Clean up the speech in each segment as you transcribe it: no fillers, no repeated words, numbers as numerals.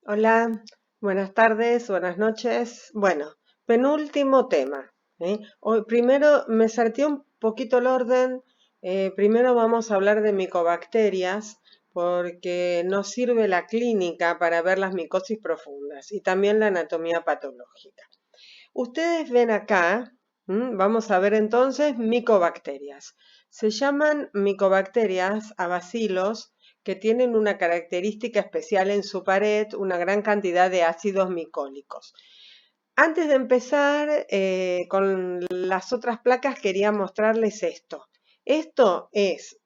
Hola, buenas tardes, buenas noches. Bueno, penúltimo tema. Hoy, primero me salté un poquito el orden. Primero vamos a hablar de micobacterias porque nos sirve la clínica para ver las micosis profundas y también la anatomía patológica. Ustedes ven acá, vamos a ver entonces micobacterias. Se llaman micobacterias a bacilos que tienen una característica especial en su pared, una gran cantidad de ácidos micólicos. Antes de empezar con las otras placas, quería mostrarles esto. Esto es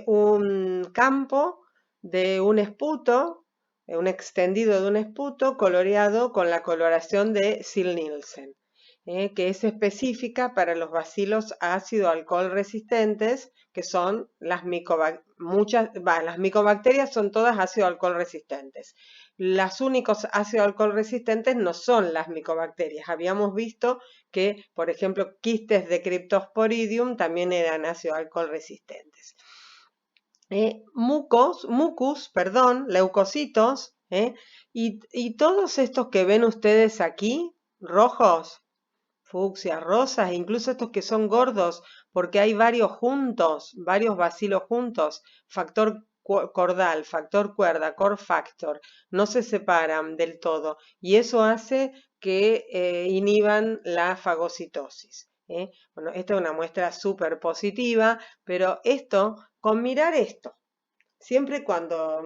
un campo de un esputo, un extendido de un esputo coloreado con la coloración de Ziehl-Neelsen, que es específica para los bacilos ácido-alcohol resistentes, que son las las micobacterias son todas ácido-alcohol resistentes. Las únicos ácido-alcohol resistentes no son las micobacterias. Habíamos visto que, por ejemplo, quistes de Cryptosporidium también eran ácido-alcohol resistentes. Leucocitos, y todos estos que ven ustedes aquí, rojos, fucsias, rosas, incluso estos que son gordos, porque hay varios juntos, varios bacilos juntos, factor cordal, factor cuerda, core factor, no se separan del todo y eso hace que inhiban la fagocitosis. Bueno, esta es una muestra súper positiva, pero con mirar esto, siempre cuando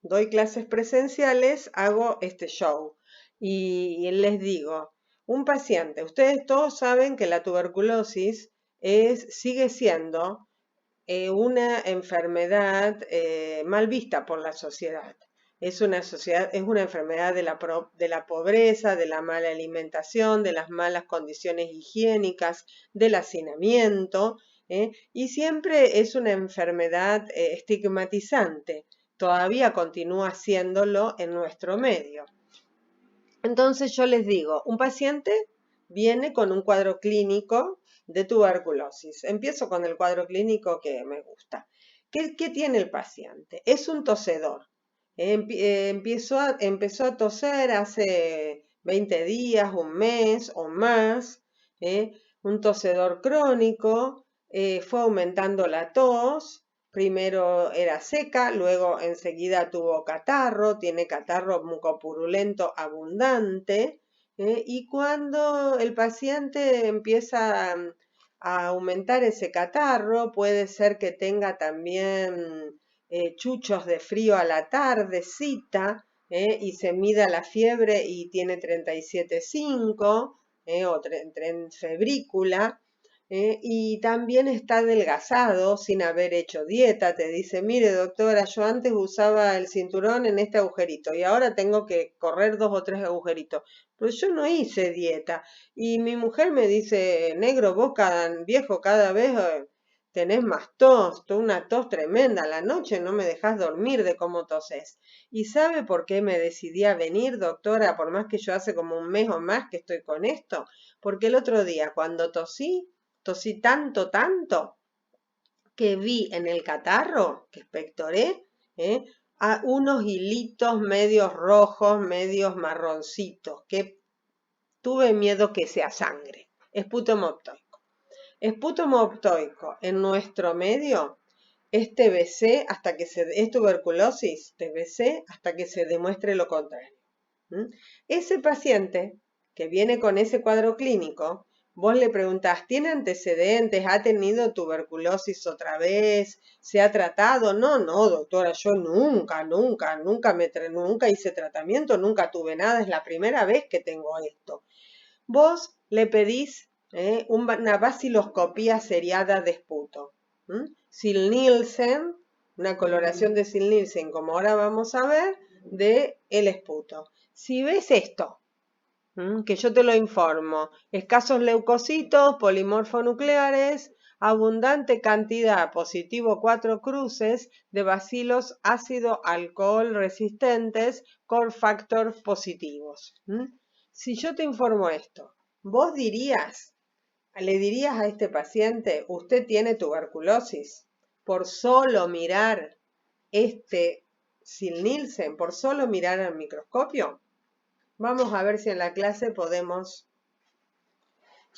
doy clases presenciales hago este show y les digo, un paciente, ustedes todos saben que la tuberculosis sigue siendo una enfermedad mal vista por la sociedad. Es una enfermedad de la pobreza, de la mala alimentación, de las malas condiciones higiénicas, del hacinamiento, y siempre es una enfermedad estigmatizante. Todavía continúa siéndolo en nuestro medio. Entonces yo les digo, un paciente viene con un cuadro clínico de tuberculosis. Empiezo con el cuadro clínico que me gusta. ¿Qué tiene el paciente? Es un tosedor. Empezó a toser hace 20 días, un mes o más. Un tosedor crónico. Fue aumentando la tos. Primero era seca, luego enseguida tuvo catarro, tiene catarro mucopurulento abundante, y cuando el paciente empieza a aumentar ese catarro, puede ser que tenga también chuchos de frío a la tardecita, y se mida la fiebre y tiene 37,5, o febrícula. Y también está adelgazado sin haber hecho dieta. Te dice, mire doctora, yo antes usaba el cinturón en este agujerito y ahora tengo que correr 2 o 3 agujeritos. Pero yo no hice dieta. Y mi mujer me dice, negro, vos viejo cada vez tenés más tos, una tos tremenda. A la noche no me dejás dormir de cómo toses. ¿Y sabe por qué me decidí a venir, doctora? Por más que yo hace como un mes o más que estoy con esto. Porque el otro día cuando tosí tanto, que vi en el catarro, que expectoré, a unos hilitos medios rojos, medios marroncitos, que tuve miedo que sea sangre. Esputomo optoico. Esputomo optoico en nuestro medio es TBC es tuberculosis, TBC hasta que se demuestre lo contrario. Ese paciente que viene con ese cuadro clínico, vos le preguntás, ¿tiene antecedentes? ¿Ha tenido tuberculosis otra vez? ¿Se ha tratado? No, doctora, yo nunca hice tratamiento, nunca tuve nada, es la primera vez que tengo esto. Vos le pedís una vaciloscopía seriada de esputo. Ziehl-Neelsen, una coloración de Ziehl-Neelsen, como ahora vamos a ver, de el esputo. Si ves esto, que yo te lo informo, escasos leucocitos, polimorfonucleares, abundante cantidad, positivo 4 cruces, de bacilos ácido-alcohol resistentes, core factor positivos. Si yo te informo esto, vos le dirías a este paciente, usted tiene tuberculosis, por solo mirar este sin Nielsen por solo mirar al microscopio? Vamos a ver si en la clase podemos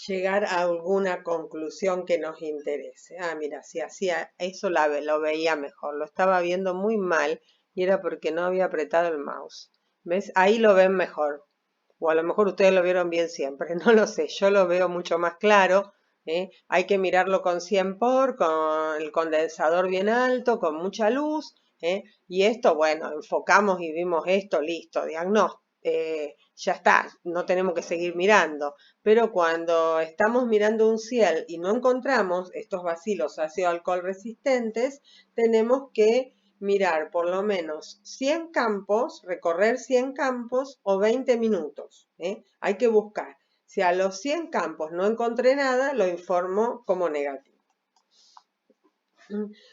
llegar a alguna conclusión que nos interese. Ah, mira, si hacía eso lo veía mejor. Lo estaba viendo muy mal y era porque no había apretado el mouse. ¿Ves? Ahí lo ven mejor. O a lo mejor ustedes lo vieron bien siempre, no lo sé. Yo lo veo mucho más claro. Hay que mirarlo con 100 por, con el condensador bien alto, con mucha luz. Y esto, bueno, enfocamos y vimos esto, listo, diagnóstico. Ya está, no tenemos que seguir mirando. Pero cuando estamos mirando un ciel y no encontramos estos bacilos ácido alcohol resistentes, tenemos que mirar por lo menos 100 campos, recorrer 100 campos o 20 minutos. Hay que buscar. Si a los 100 campos no encontré nada, lo informo como negativo.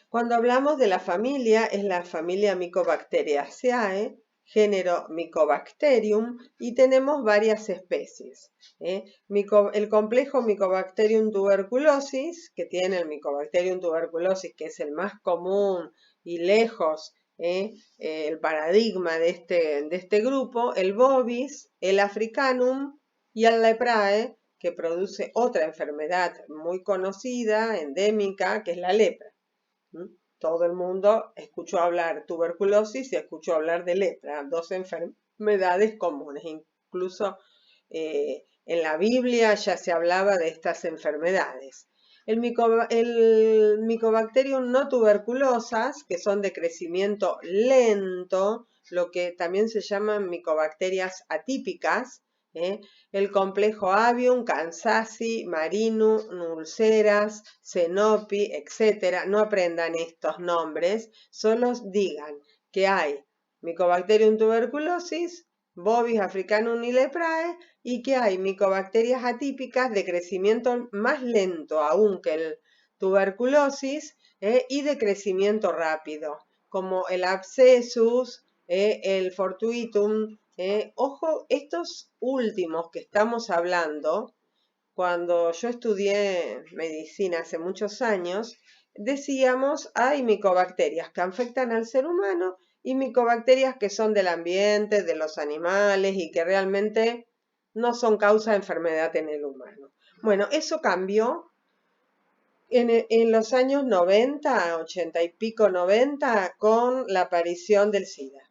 Cuando hablamos de la familia, es la familia Mycobacteriaceae, género Mycobacterium, y tenemos varias especies. El complejo Mycobacterium tuberculosis, que tiene el Mycobacterium tuberculosis, que es el más común y lejos el paradigma de este grupo, el bovis, el africanum y el leprae, que produce otra enfermedad muy conocida, endémica, que es la lepra. Todo el mundo escuchó hablar tuberculosis y escuchó hablar de lepra, dos enfermedades comunes. Incluso en la Biblia ya se hablaba de estas enfermedades. El Mycobacterium no tuberculosas, que son de crecimiento lento, lo que también se llaman micobacterias atípicas, el complejo Avium, Kansasi, Marinum, Ulceras, Cenopi, etc. No aprendan estos nombres, solo digan que hay Mycobacterium tuberculosis, Bovis africanum y leprae, y que hay micobacterias atípicas de crecimiento más lento aún que el tuberculosis y de crecimiento rápido, como el abscessus, el fortuitum. Ojo, estos últimos que estamos hablando, cuando yo estudié medicina hace muchos años, decíamos, hay micobacterias que afectan al ser humano y micobacterias que son del ambiente, de los animales y que realmente no son causa de enfermedad en el humano. Bueno, eso cambió en los años 90, 80 y pico 90, con la aparición del SIDA.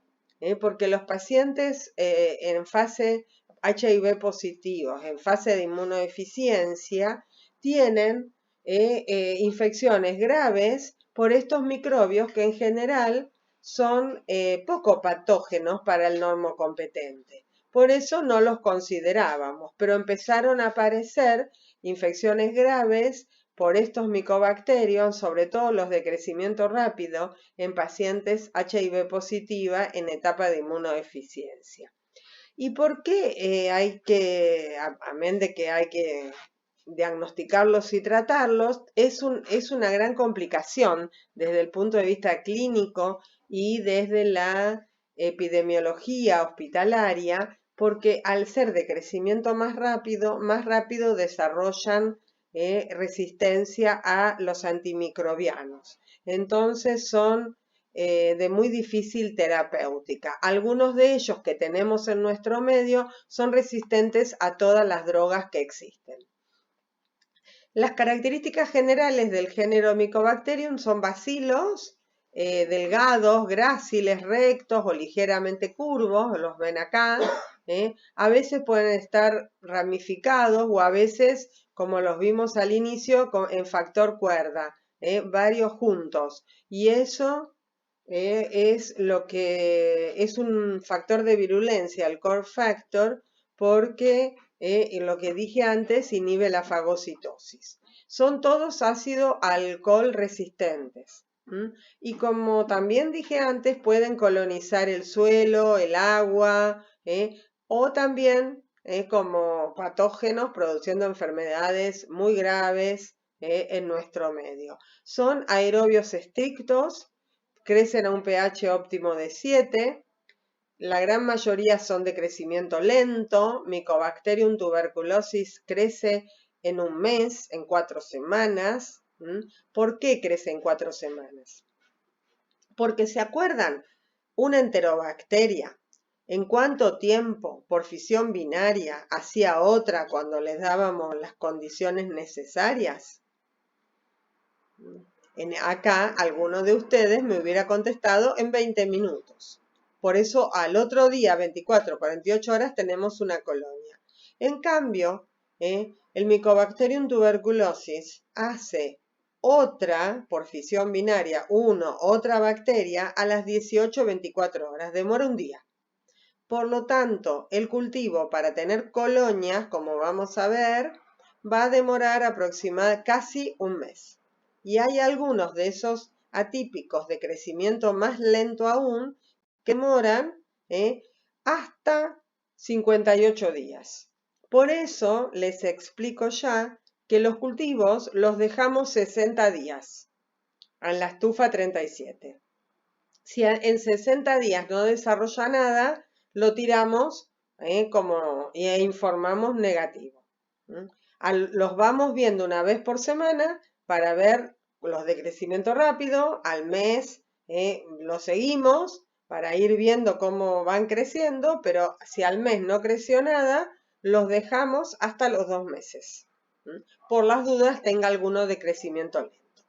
Porque los pacientes en fase HIV positivos, en fase de inmunodeficiencia, tienen infecciones graves por estos microbios que en general son poco patógenos para el normocompetente. Por eso no los considerábamos, pero empezaron a aparecer infecciones graves por estos micobacterios, sobre todo los de crecimiento rápido, en pacientes HIV positiva en etapa de inmunodeficiencia. ¿Y por qué hay que, amén de que hay que diagnosticarlos y tratarlos, es una gran complicación desde el punto de vista clínico y desde la epidemiología hospitalaria, porque al ser de crecimiento más rápido desarrollan resistencia a los antimicrobianos. Entonces son de muy difícil terapéutica. Algunos de ellos que tenemos en nuestro medio son resistentes a todas las drogas que existen. Las características generales del género Mycobacterium son bacilos, delgados, gráciles, rectos o ligeramente curvos, los ven acá. A veces pueden estar ramificados o a veces, como los vimos al inicio, en factor cuerda, varios juntos. Y eso es lo que es un factor de virulencia, el core factor, porque lo que dije antes inhibe la fagocitosis. Son todos ácido alcohol resistentes. Y como también dije antes, pueden colonizar el suelo, el agua, o también como patógenos produciendo enfermedades muy graves en nuestro medio. Son aerobios estrictos, crecen a un pH óptimo de 7, la gran mayoría son de crecimiento lento. Mycobacterium tuberculosis crece en un mes, en 4 semanas. ¿Por qué crece en 4 semanas? Porque se acuerdan, una enterobacteria, ¿en cuánto tiempo por fisión binaria hacía otra cuando les dábamos las condiciones necesarias? Acá alguno de ustedes me hubiera contestado en 20 minutos. Por eso al otro día, 24, 48 horas, tenemos una colonia. En cambio, el Mycobacterium tuberculosis hace otra, por fisión binaria, otra bacteria a las 18, 24 horas. Demora un día. Por lo tanto, el cultivo para tener colonias, como vamos a ver, va a demorar aproximadamente casi un mes. Y hay algunos de esos atípicos de crecimiento más lento aún que demoran hasta 58 días. Por eso les explico ya que los cultivos los dejamos 60 días en la estufa 37. Si en 60 días no desarrolla nada, lo tiramos e informamos negativo. Los vamos viendo una vez por semana para ver los de crecimiento rápido, al mes los seguimos para ir viendo cómo van creciendo, pero si al mes no creció nada, los dejamos hasta los 2 meses. Por las dudas tenga alguno de crecimiento lento.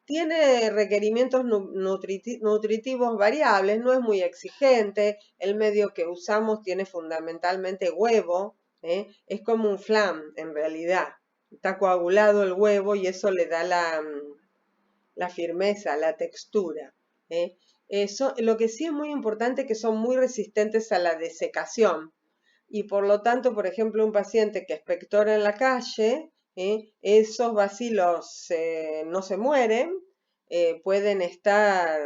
Tiene requerimientos nutritivos variables, no es muy exigente, el medio que usamos tiene fundamentalmente huevo, es como un flan en realidad, está coagulado el huevo y eso le da la firmeza, la textura. Lo que sí es muy importante es que son muy resistentes a la desecación y por lo tanto, por ejemplo, un paciente que expectora en la calle, esos bacilos no se mueren, pueden estar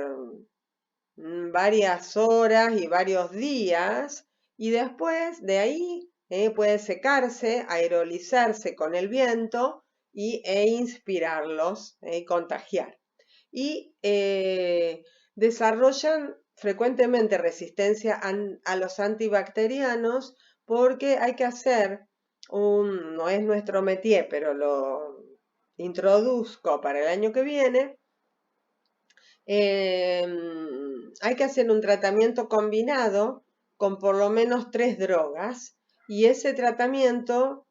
varias horas y varios días y después de ahí puede secarse, aerolizarse con el viento e inspirarlos y contagiar. Y desarrollan frecuentemente resistencia a los antibacterianos porque hay que hacer no es nuestro métier, pero lo introduzco para el año que viene, hay que hacer un tratamiento combinado con por lo menos 3 drogas y ese tratamiento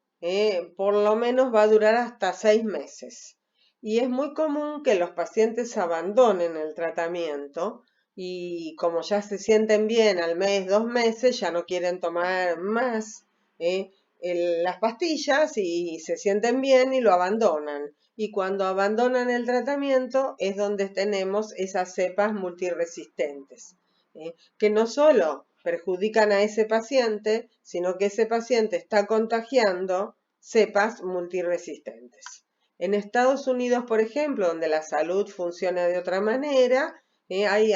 por lo menos va a durar hasta 6 meses. Y es muy común que los pacientes abandonen el tratamiento y como ya se sienten bien al mes, 2 meses, ya no quieren tomar más las pastillas y se sienten bien y lo abandonan. Y cuando abandonan el tratamiento es donde tenemos esas cepas multiresistentes, que no solo perjudican a ese paciente, sino que ese paciente está contagiando cepas multiresistentes. En Estados Unidos, por ejemplo, donde la salud funciona de otra manera, hay,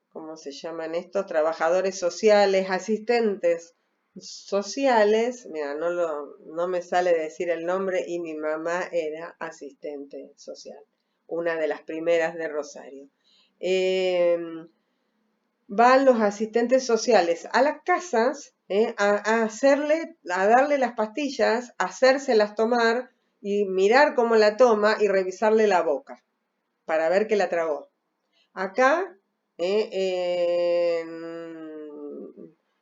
¿cómo se llaman estos? Trabajadores sociales, asistentes sociales, mira, no me sale decir el nombre y mi mamá era asistente social, una de las primeras de Rosario. Van los asistentes sociales a las casas a darle las pastillas, hacérselas tomar y mirar cómo la toma y revisarle la boca para ver que la tragó. Acá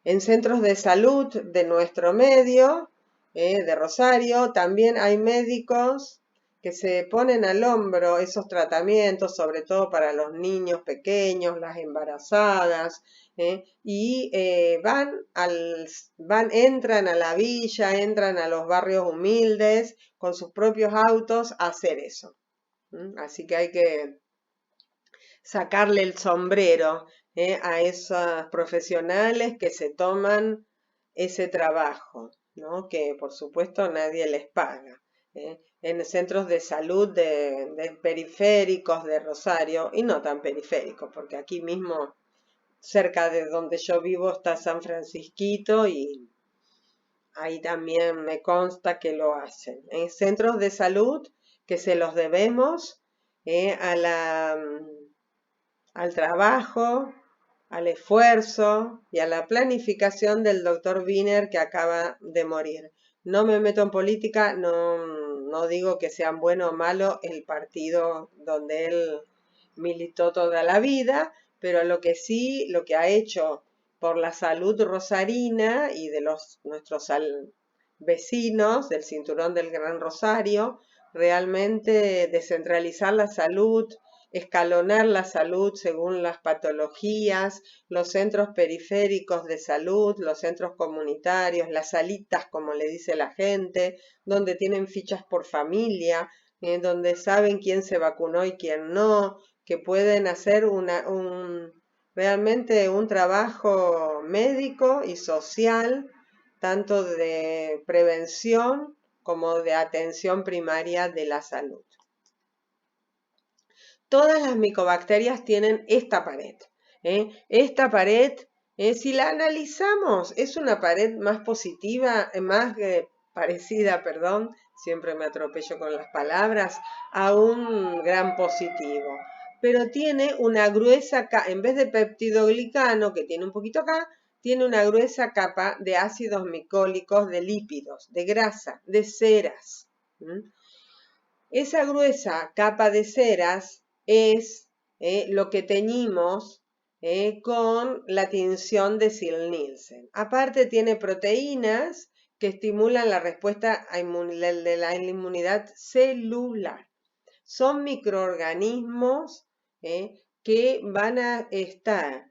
en centros de salud de nuestro medio, de Rosario, también hay médicos que se ponen al hombro esos tratamientos, sobre todo para los niños pequeños, las embarazadas, y entran a la villa, entran a los barrios humildes con sus propios autos a hacer eso. Así que hay que sacarle el sombrero a esos profesionales que se toman ese trabajo, ¿no? Que por supuesto nadie les paga. En centros de salud de periféricos de Rosario, y no tan periféricos, porque aquí mismo, cerca de donde yo vivo, está San Francisquito y ahí también me consta que lo hacen. En centros de salud que se los debemos al trabajo, al esfuerzo y a la planificación del doctor Wiener que acaba de morir. No me meto en política, no digo que sean bueno o malo el partido donde él militó toda la vida, pero lo que ha hecho por la salud rosarina y de nuestros vecinos del Cinturón del Gran Rosario, realmente descentralizar la salud, escalonar la salud según las patologías, los centros periféricos de salud, los centros comunitarios, las salitas, como le dice la gente, donde tienen fichas por familia, donde saben quién se vacunó y quién no, que pueden hacer realmente un trabajo médico y social, tanto de prevención como de atención primaria de la salud. Todas las micobacterias tienen esta pared. Esta pared, si la analizamos, es una pared más positiva, más parecida, perdón, siempre me atropello con las palabras, a un gran positivo. Pero tiene una gruesa, en vez de peptidoglicano, que tiene un poquito acá, tiene una gruesa capa de ácidos micólicos, de lípidos, de grasa, de ceras. Esa gruesa capa de ceras es lo que teñimos con la tinción de Ziehl-Neelsen. Aparte tiene proteínas que estimulan la respuesta de la inmunidad celular. Son microorganismos que van a estar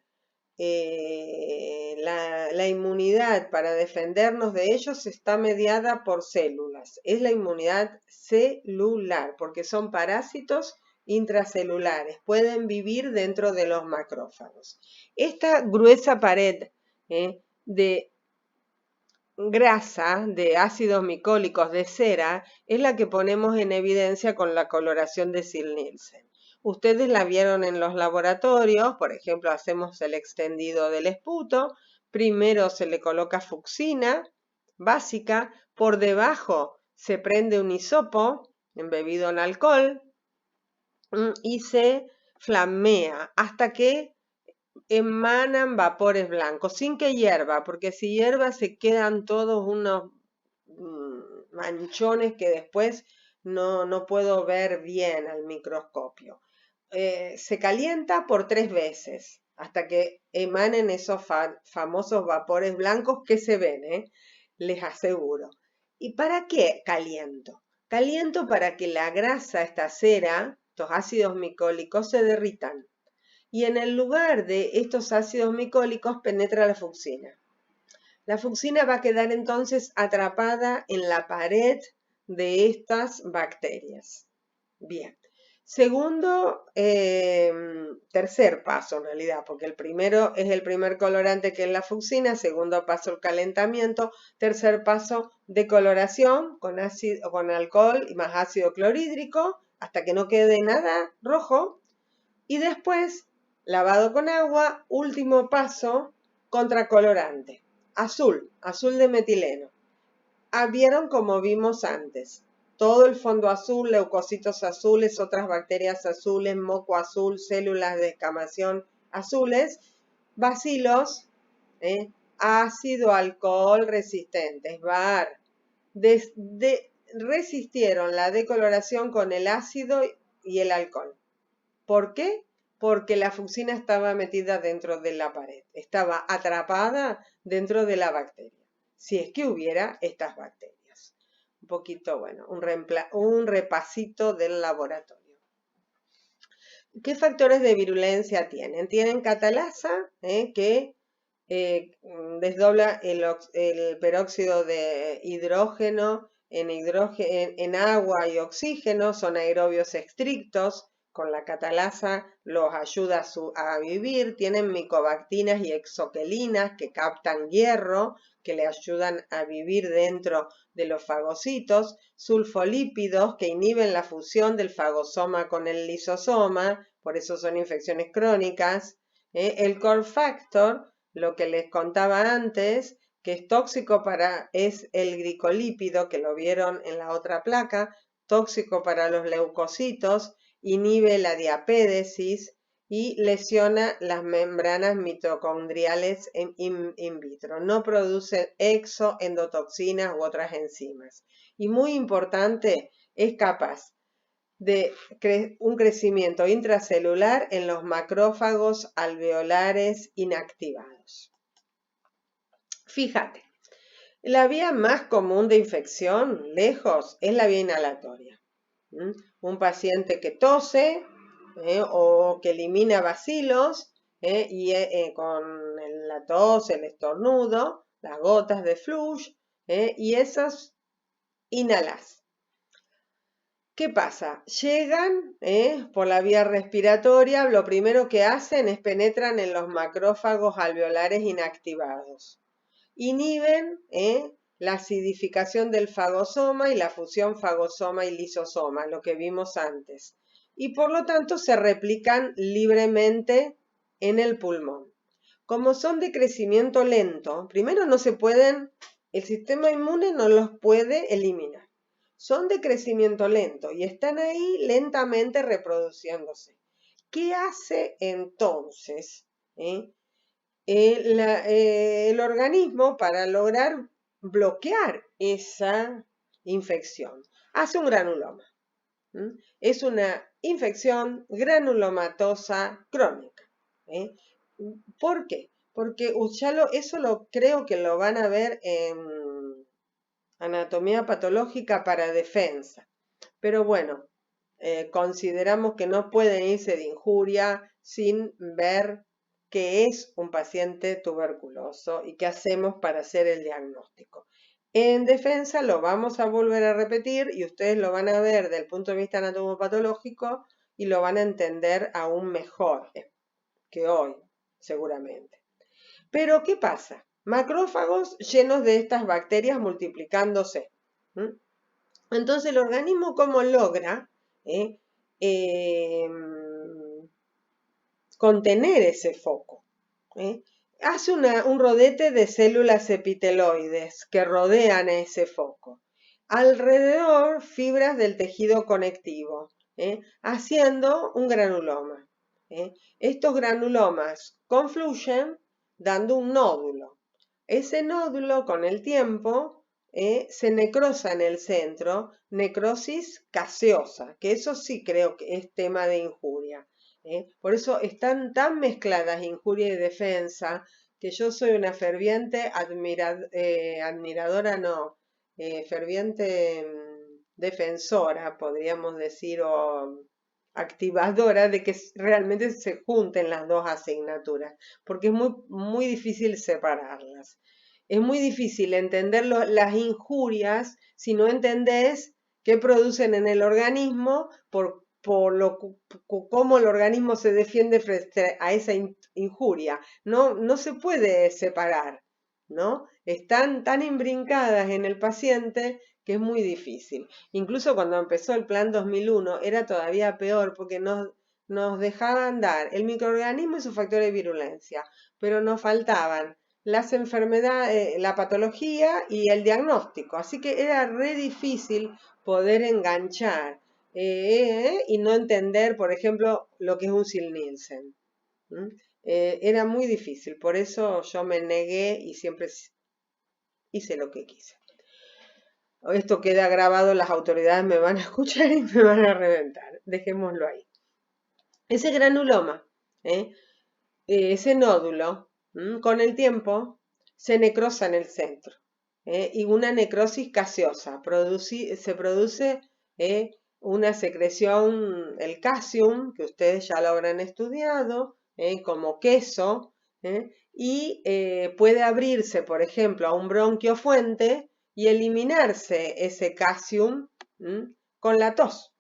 la inmunidad para defendernos de ellos está mediada por células. Es la inmunidad celular, porque son parásitos intracelulares. Pueden vivir dentro de los macrófagos. Esta gruesa pared de grasa, de ácidos micólicos, de cera, es la que ponemos en evidencia con la coloración de Ziehl-Neelsen. Ustedes la vieron en los laboratorios, por ejemplo, hacemos el extendido del esputo, primero se le coloca fucsina básica, por debajo se prende un hisopo embebido en alcohol y se flamea hasta que emanan vapores blancos, sin que hierva, porque si hierva se quedan todos unos manchones que después no puedo ver bien al microscopio. Se calienta por 3 veces hasta que emanen esos famosos vapores blancos que se ven, les aseguro. ¿Y para qué caliento? Caliento para que la grasa, esta cera, estos ácidos micólicos se derritan. Y en el lugar de estos ácidos micólicos penetra la fucsina. La fucsina va a quedar entonces atrapada en la pared de estas bacterias. Bien. Segundo, tercer paso en realidad, porque el primero es el primer colorante que es la fucsina, segundo paso el calentamiento, tercer paso decoloración con alcohol y más ácido clorhídrico hasta que no quede nada rojo y después lavado con agua, último paso, contracolorante, azul de metileno. Vieron como vimos antes. Todo el fondo azul, leucocitos azules, otras bacterias azules, moco azul, células de escamación azules, bacilos, ácido alcohol resistentes, VAR. Resistieron la decoloración con el ácido y el alcohol. ¿Por qué? Porque la fucsina estaba metida dentro de la pared, estaba atrapada dentro de la bacteria, si es que hubiera estas bacterias. Un poquito, bueno, un repasito del laboratorio. ¿Qué factores de virulencia tienen? Tienen catalasa, que desdobla el peróxido de hidrógeno en agua y oxígeno, son aerobios estrictos, con la catalasa los ayuda a vivir, tienen micobactinas y exoquelinas que captan hierro, que le ayudan a vivir dentro de los fagocitos, sulfolípidos que inhiben la fusión del fagosoma con el lisosoma, por eso son infecciones crónicas, el core factor, lo que les contaba antes, que es tóxico es el glicolípido, que lo vieron en la otra placa, tóxico para los leucocitos, inhibe la diapédesis y lesiona las membranas mitocondriales in vitro. No produce exoendotoxinas u otras enzimas. Y muy importante, es capaz de un crecimiento intracelular en los macrófagos alveolares inactivados. Fíjate, la vía más común de infección, lejos, es la vía inhalatoria. Un paciente que tose o que elimina bacilos y con la tos, el estornudo, las gotas de flush y esos inhalas. ¿Qué pasa? Llegan por la vía respiratoria, lo primero que hacen es penetran en los macrófagos alveolares inactivados. Inhiben la acidificación del fagosoma y la fusión fagosoma y lisosoma, lo que vimos antes. Y por lo tanto se replican libremente en el pulmón. Como son de crecimiento lento, primero no se pueden, el sistema inmune no los puede eliminar. Son de crecimiento lento y están ahí lentamente reproduciéndose. ¿Qué hace entonces el organismo para lograr bloquear esa infección? Hace un granuloma. Es una infección granulomatosa crónica. ¿Por qué? Porque creo que lo van a ver en anatomía patológica para defensa. Pero bueno, consideramos que no pueden irse de injuria sin ver qué es un paciente tuberculoso y qué hacemos para hacer el diagnóstico. En defensa lo vamos a volver a repetir y ustedes lo van a ver desde el punto de vista anatomopatológico y lo van a entender aún mejor que hoy, seguramente. Pero, ¿qué pasa? Macrófagos llenos de estas bacterias multiplicándose. Entonces, el organismo, ¿cómo logra contener ese foco? Hace un rodete de células epiteloides que rodean ese foco. Alrededor, fibras del tejido conectivo, haciendo un granuloma. Estos granulomas confluyen dando un nódulo. Ese nódulo, con el tiempo, se necrosa en el centro, necrosis gaseosa, que eso sí creo que es tema de injuria. Por eso están tan mezcladas injuria y defensa, que yo soy una ferviente ferviente defensora, podríamos decir, o activadora de que realmente se junten las dos asignaturas, porque es muy, muy difícil separarlas. Es muy difícil entender las injurias si no entendés qué producen en el organismo por cómo el organismo se defiende frente a esa injuria. No se puede separar, ¿no? Están tan imbrincadas en el paciente que es muy difícil. Incluso cuando empezó el Plan 2001 era todavía peor porque nos dejaban dar el microorganismo y sus factores de virulencia, pero nos faltaban las enfermedades, la patología y el diagnóstico. Así que era re difícil poder enganchar y no entender, por ejemplo, lo que es un Ziehl-Neelsen. Era muy difícil, por eso yo me negué y siempre hice lo que quise. Esto queda grabado, las autoridades me van a escuchar y me van a reventar. Dejémoslo ahí. Ese granuloma, ese nódulo, con el tiempo se necrosa en el centro. Y una necrosis gaseosa. Se produce una secreción, el calcium, que ustedes ya lo habrán estudiado, como queso, y puede abrirse, por ejemplo, a un bronquio fuente y eliminarse ese calcium con la tos.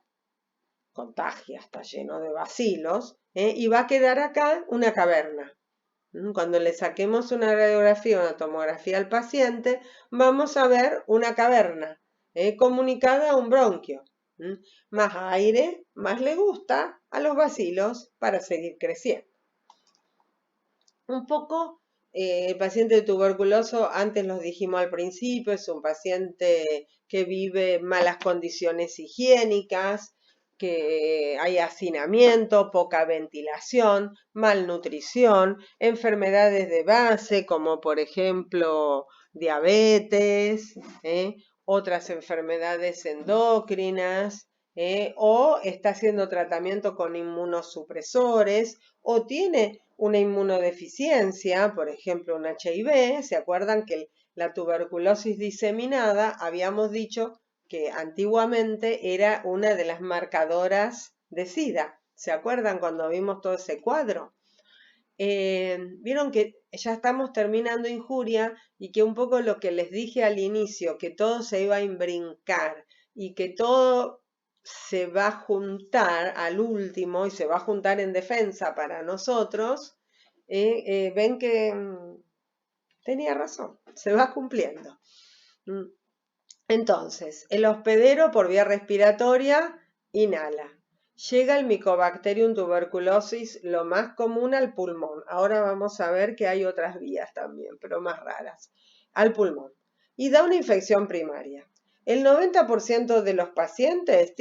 Contagia, está lleno de bacilos, y va a quedar acá una caverna. Cuando le saquemos una radiografía o una tomografía al paciente, vamos a ver una caverna comunicada a un bronquio. Más aire, más le gusta a los bacilos para seguir creciendo. Un poco, el paciente tuberculoso, antes los dijimos al principio, es un paciente que vive en malas condiciones higiénicas, que hay hacinamiento, poca ventilación, malnutrición, enfermedades de base como por ejemplo diabetes, otras enfermedades endocrinas o está haciendo tratamiento con inmunosupresores, o tiene una inmunodeficiencia, por ejemplo un HIV. ¿Se acuerdan que la tuberculosis diseminada, habíamos dicho que antiguamente era una de las marcadoras de SIDA? ¿Se acuerdan cuando vimos todo ese cuadro? Vieron que ya estamos terminando Injuria y que un poco lo que les dije al inicio, que todo se iba a imbrincar y que todo se va a juntar al último y se va a juntar en defensa para nosotros, ven que tenía razón, se va cumpliendo. Entonces, el hospedero por vía respiratoria inhala. Llega el Mycobacterium tuberculosis, lo más común, al pulmón. Ahora vamos a ver que hay otras vías también, pero más raras. Al pulmón. Y da una infección primaria. El 90% de los pacientes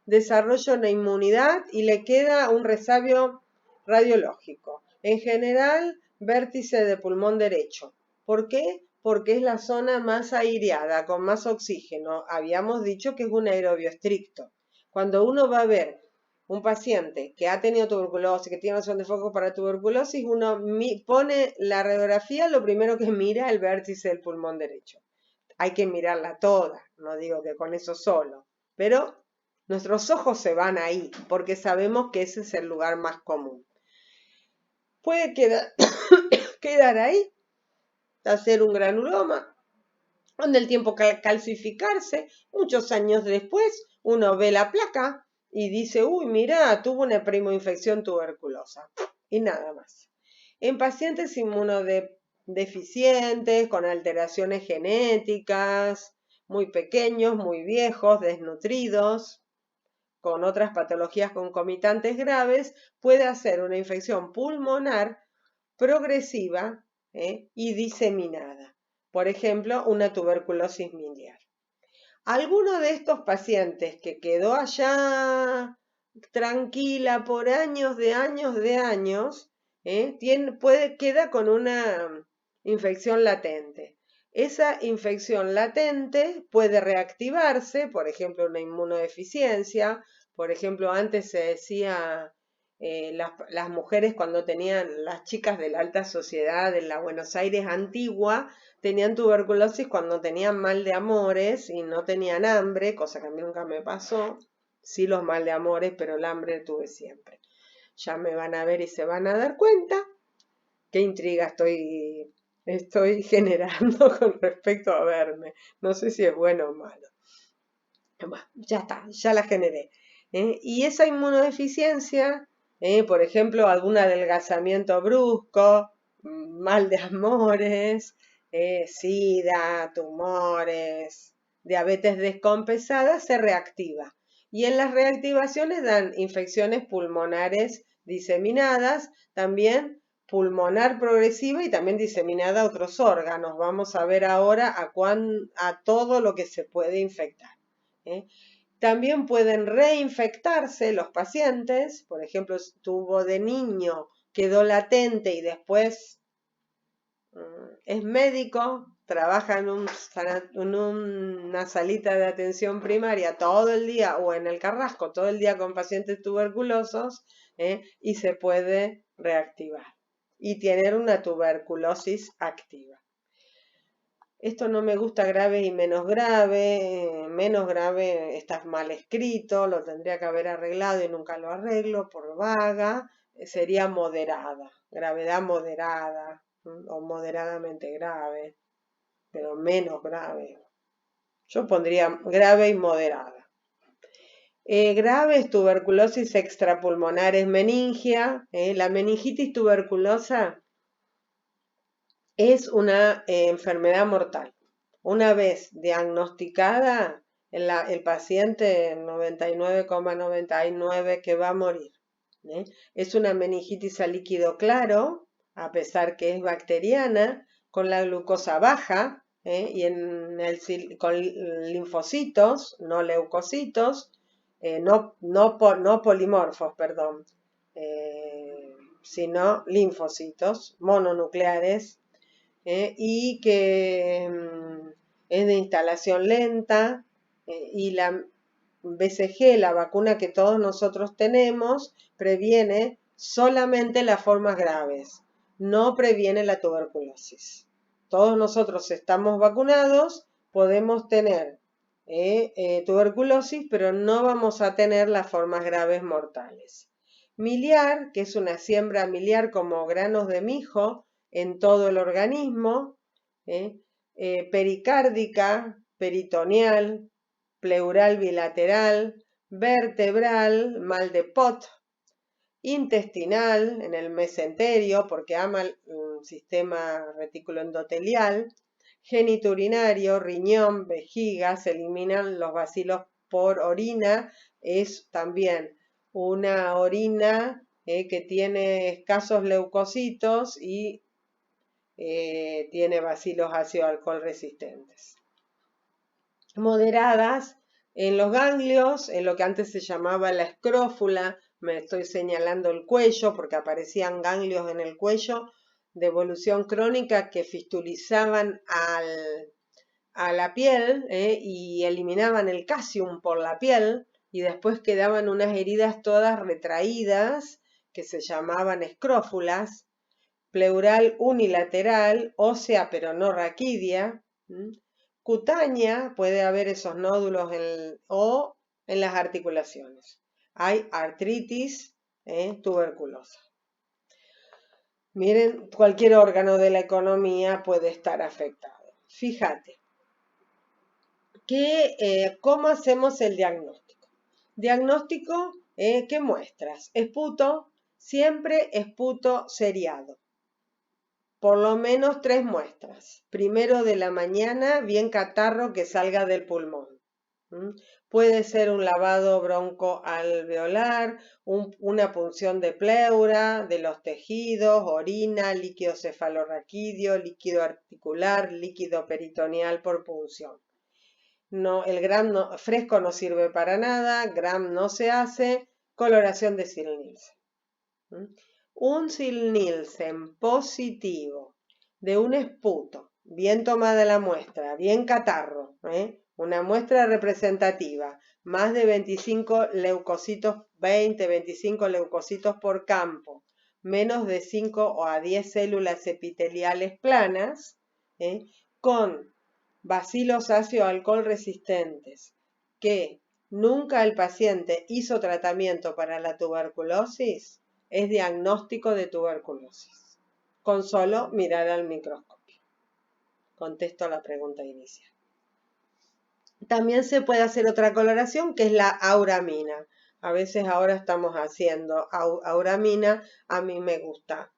desarrolla una inmunidad y le queda un resabio radiológico. En general, vértice de pulmón derecho. ¿Por qué? Porque es la zona más aireada, con más oxígeno. Habíamos dicho que es un aerobio estricto. Cuando uno va a ver un paciente que ha tenido tuberculosis, que tiene razón de foco para tuberculosis, uno pone la radiografía, lo primero que mira es el vértice del pulmón derecho. Hay que mirarla toda, no digo que con eso solo, pero nuestros ojos se van ahí, porque sabemos que ese es el lugar más común. Puede quedar ahí, hacer un granuloma, con el tiempo calcificarse. Muchos años después uno ve la placa y dice, uy, mira, tuvo una primoinfección tuberculosa, y nada más. En pacientes inmunodeficientes, con alteraciones genéticas, muy pequeños, muy viejos, desnutridos, con otras patologías concomitantes graves, puede hacer una infección pulmonar progresiva y diseminada. Por ejemplo, una tuberculosis miliar. Alguno de estos pacientes que quedó allá tranquila por años, queda con una infección latente. Esa infección latente puede reactivarse, por ejemplo, una inmunodeficiencia. Por ejemplo, antes se decía las mujeres cuando tenían, las chicas de la alta sociedad en la Buenos Aires antigua, tenían tuberculosis cuando tenían mal de amores y no tenían hambre, cosa que a mí nunca me pasó. Sí, los mal de amores, pero el hambre tuve siempre. Ya me van a ver y se van a dar cuenta qué intriga estoy generando con respecto a verme. No sé si es bueno o malo. Bueno, ya está, ya la generé. Y esa inmunodeficiencia, por ejemplo, algún adelgazamiento brusco, mal de amores, sida, tumores, diabetes descompensada, se reactiva. Y en las reactivaciones dan infecciones pulmonares diseminadas, también pulmonar progresiva y también diseminada a otros órganos. Vamos a ver ahora a todo lo que se puede infectar. También pueden reinfectarse los pacientes, por ejemplo, tuvo de niño, quedó latente y después es médico, trabaja en una salita de atención primaria todo el día o en el Carrasco todo el día con pacientes tuberculosos, y se puede reactivar y tener una tuberculosis activa. Esto no me gusta grave y menos grave está mal escrito, lo tendría que haber arreglado y nunca lo arreglo por vaga, sería moderada, gravedad moderada o moderadamente grave, pero menos grave. Yo pondría grave y moderada. Grave es tuberculosis extrapulmonar, es meningia. La meningitis tuberculosa es una enfermedad mortal. Una vez diagnosticada, el paciente 99,99 que va a morir. Es una meningitis a líquido claro, a pesar que es bacteriana, con la glucosa baja y con linfocitos, no leucocitos, no polimorfos, perdón, sino linfocitos mononucleares, y que es de instalación lenta, y BCG, la vacuna que todos nosotros tenemos, previene solamente las formas graves, no previene la tuberculosis. Todos nosotros estamos vacunados, podemos tener tuberculosis, pero no vamos a tener las formas graves mortales. Miliar, que es una siembra miliar como granos de mijo en todo el organismo, pericárdica, peritoneal, pleural bilateral, vertebral, mal de Pot, intestinal, en el mesenterio, porque ama el sistema retículo endotelial, genitourinario, riñón, vejiga, se eliminan los bacilos por orina, es también una orina que tiene escasos leucocitos y tiene bacilos ácido alcohol resistentes. Moderadas en los ganglios, en lo que antes se llamaba la escrófula, me estoy señalando el cuello porque aparecían ganglios en el cuello de evolución crónica que fistulizaban a la piel y eliminaban el calcium por la piel y después quedaban unas heridas todas retraídas que se llamaban escrófulas, pleural unilateral, ósea pero no raquídea, cutánea, puede haber esos nódulos o en las articulaciones. Hay artritis tuberculosa. Miren, cualquier órgano de la economía puede estar afectado. Fíjate, ¿cómo hacemos el diagnóstico? Diagnóstico, ¿qué muestras? Esputo, siempre esputo seriado. Por lo menos 3 muestras. Primero de la mañana, bien catarro que salga del pulmón. Puede ser un lavado broncoalveolar, una punción de pleura, de los tejidos, orina, líquido cefalorraquídeo, líquido articular, líquido peritoneal por punción. No, el Gram fresco no sirve para nada, Gram no se hace, coloración de Ziehl-Neelsen. Un Ziehl-Neelsen positivo de un esputo, bien tomada la muestra, bien catarro, una muestra representativa, más de 25 leucocitos, 20-25 leucocitos por campo, menos de 5 o a 10 células epiteliales planas, con bacilos ácido alcohol resistentes, que nunca el paciente hizo tratamiento para la tuberculosis, es diagnóstico de tuberculosis, con solo mirar al microscopio. Contesto a la pregunta inicial. También se puede hacer otra coloración que es la auramina. A veces ahora estamos haciendo auramina, a mí me gusta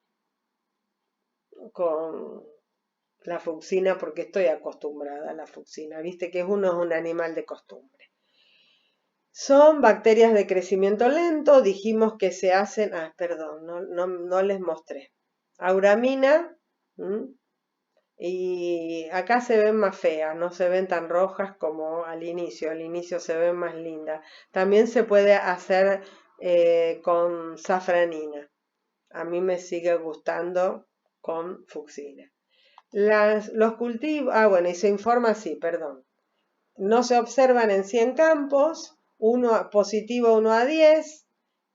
con la fucsina porque estoy acostumbrada a la fucsina. Viste que uno es un animal de costumbre. Son bacterias de crecimiento lento, dijimos que se hacen, perdón, no les mostré. Auramina, y acá se ven más feas, no se ven tan rojas como al inicio se ven más lindas. También se puede hacer con safranina, a mí me sigue gustando con fucsina. Los cultivos, bueno, y se informa así, perdón. No se observan en 100 campos, positivo 1 a 10,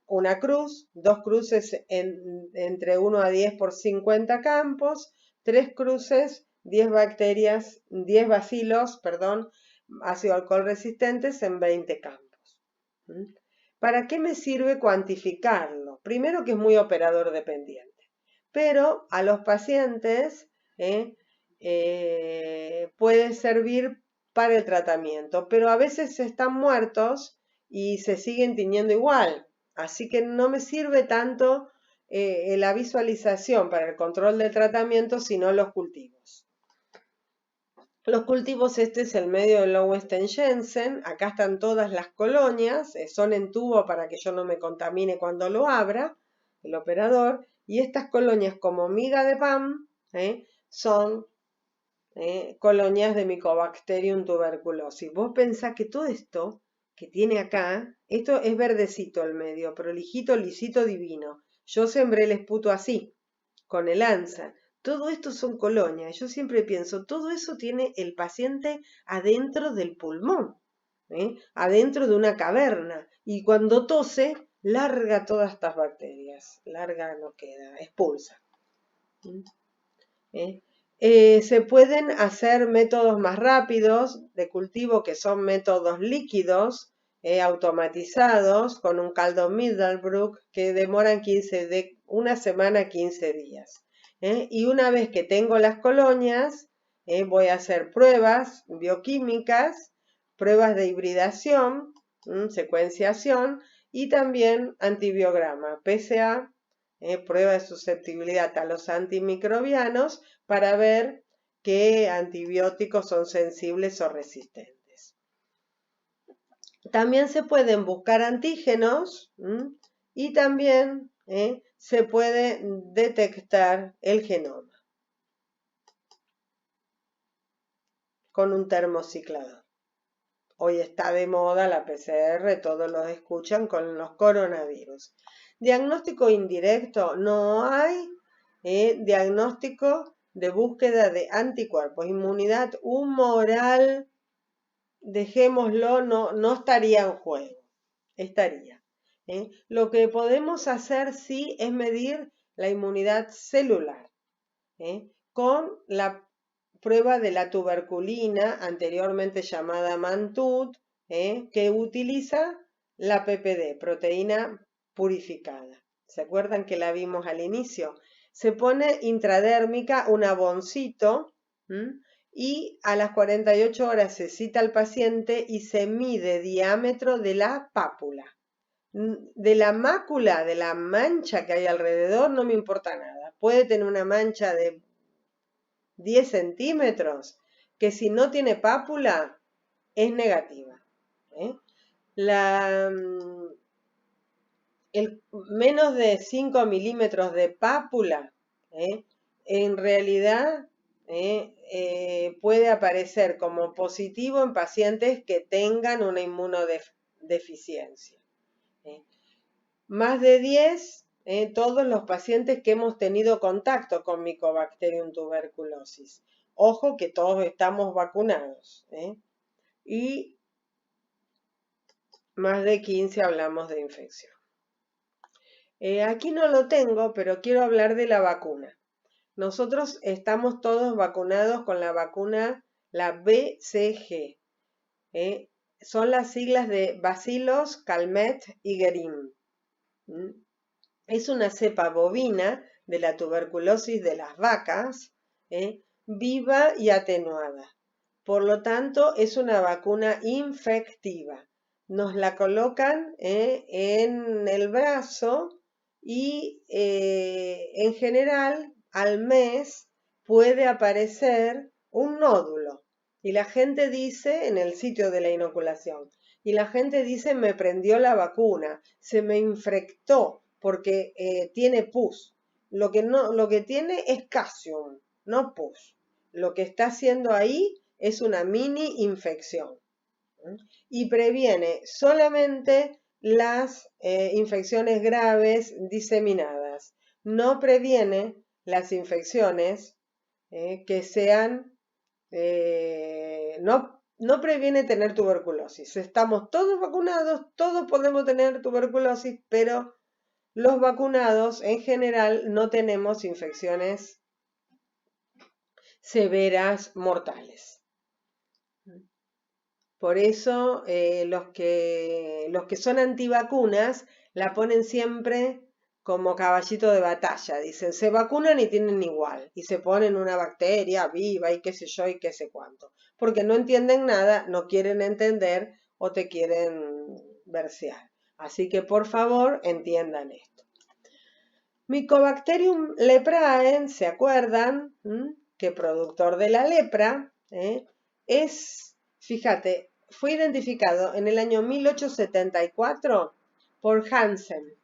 una cruz, 2 cruces entre 1 a 10 por 50 campos, 3 cruces, 10 bacterias, 10 bacilos, ácido alcohol resistentes en 20 campos. ¿Para qué me sirve cuantificarlo? Primero que es muy operador dependiente, pero a los pacientes puede servir para el tratamiento, pero a veces están muertos y se siguen tiñendo igual, así que no me sirve tanto la visualización para el control del tratamiento, sino los cultivos. Los cultivos, este es el medio de Lowenstein-Jensen, acá están todas las colonias, son en tubo para que yo no me contamine cuando lo abra, el operador, y estas colonias como miga de pan son colonias de Mycobacterium tuberculosis. Vos pensás que todo esto que tiene acá, esto es verdecito el medio, prolijito, lisito, divino. Yo sembré el esputo así, con el ANSA. Todo esto son colonias. Yo siempre pienso, todo eso tiene el paciente adentro del pulmón. adentro de una caverna. Y cuando tose, larga todas estas bacterias. Larga no queda, expulsa. Se pueden hacer métodos más rápidos de cultivo, que son métodos líquidos, automatizados, con un caldo Middlebrook, que demoran de una semana a 15 días. Y una vez que tengo las colonias, voy a hacer pruebas bioquímicas, pruebas de hibridación, secuenciación y también antibiograma, PSA, prueba de susceptibilidad a los antimicrobianos para ver qué antibióticos son sensibles o resistentes. También se pueden buscar antígenos y también se puede detectar el genoma con un termociclador. Hoy está de moda la PCR, todos lo escuchan con los coronavirus. Diagnóstico indirecto, no hay diagnóstico de búsqueda de anticuerpos. Inmunidad humoral, dejémoslo, no estaría en juego, estaría. Lo que podemos hacer sí es medir la inmunidad celular con la prueba de la tuberculina, anteriormente llamada Mantut, que utiliza la PPD, proteína purificada. ¿Se acuerdan que la vimos al inicio? Se pone intradérmica un aboncito y a las 48 horas se cita al paciente y se mide diámetro de la pápula. De la mácula, de la mancha que hay alrededor, no me importa nada. Puede tener una mancha de 10 centímetros, que si no tiene pápula es negativa. Menos de 5 milímetros de pápula, en realidad puede aparecer como positivo en pacientes que tengan una inmunodeficiencia. Más de 10, todos los pacientes que hemos tenido contacto con Mycobacterium tuberculosis. Ojo que todos estamos vacunados. Y más de 15 hablamos de infección. Aquí no lo tengo, pero quiero hablar de la vacuna. Nosotros estamos todos vacunados con la vacuna, la BCG. Son las siglas de Bacillus, Calmette y Guerin. Es una cepa bovina de la tuberculosis de las vacas, viva y atenuada. Por lo tanto, es una vacuna infectiva. Nos la colocan en el brazo y en general al mes puede aparecer un nódulo. Y la gente dice, en el sitio de la inoculación, y la gente dice, me prendió la vacuna, se me infectó porque tiene pus. Lo que tiene es calcium, no pus. Lo que está haciendo ahí es una mini infección. Y previene solamente las infecciones graves diseminadas. No previene las infecciones que sean, no previene tener tuberculosis. Estamos todos vacunados, todos podemos tener tuberculosis, pero los vacunados en general no tenemos infecciones severas mortales. Por eso los que son antivacunas la ponen siempre como caballito de batalla. Dicen, se vacunan y tienen igual. Y se ponen una bacteria viva y qué sé yo y qué sé cuánto. Porque no entienden nada, no quieren entender o te quieren versear. Así que por favor entiendan esto. Mycobacterium leprae, ¿se acuerdan? Que productor de la lepra es, fíjate, fue identificado en el año 1874 por Hansen.